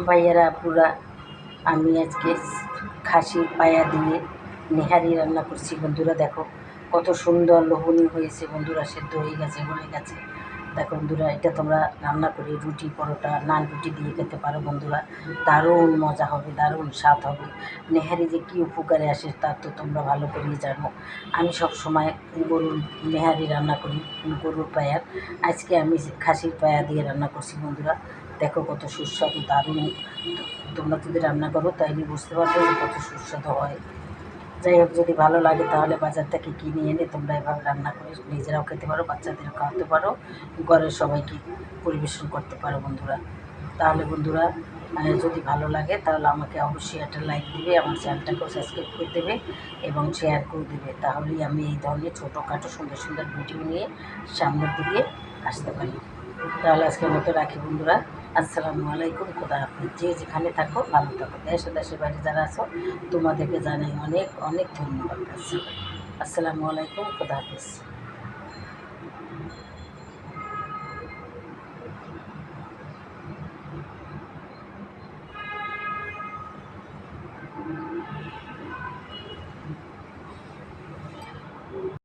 ভাইয়ারা আপুরা, আমি আজকে খাসির পায়া দিয়ে নেহারি রান্না করছি বন্ধুরা। দেখো কত সুন্দর লোভনীয় হয়েছে বন্ধুরা, সেদ্ধ হয়ে গেছে, গলে গেছে। দেখো বন্ধুরা, এটা তোমরা রান্না করে রুটি, পরোটা, নান রুটি দিয়ে খেতে পারো বন্ধুরা। দারুণ মজা হবে, দারুণ স্বাদ হবে। নেহারি যে কী উপকারে আসে তা তো তোমরা ভালো করেই জানো। আমি সব সময় গরুর নেহারি রান্না করি, গরুর পায়ার। আজকে আমি খাসির পায়া দিয়ে রান্না করছি বন্ধুরা। দেখো কত সুস্বাদু, দারুণ। তোমরা যদি রান্না করো তাইলে বুঝতে পারবে যে কত সুস্বাদু হয়। যাই হোক, যদি ভালো লাগে তাহলে বাজার থেকে কিনে এনে তোমরা এভাবে রান্না করে নিজেরাও খেতে পারো, বাচ্চাদেরও খাওয়াতে পারো, ঘরের সবাইকে পরিবেশন করতে পারো বন্ধুরা। তাহলে বন্ধুরা, যদি ভালো লাগে তাহলে আমাকে অবশ্যই একটা লাইক দিবে, আমার চ্যানেলটাকেও সাবস্ক্রাইব করে দেবে এবং শেয়ার করে দেবে। তাহলেই আমি এই ধরনের ছোটোখাটো সুন্দর সুন্দর ভিডিও নিয়ে সামনের দিকে আসতে পারি। তাহলে আজকের মতো রাখি বন্ধুরা। আসসালামু আলাইকুম, খোদা হাফিজ। যে যেখানে থাকো ভালো থাকো, দেশ ও দেশের বাইরে যারা আছো তোমাদেরকে জানাই অনেক অনেক ধন্যবাদ। আসসালামু আলাইকুম, খোদা হাফিজ।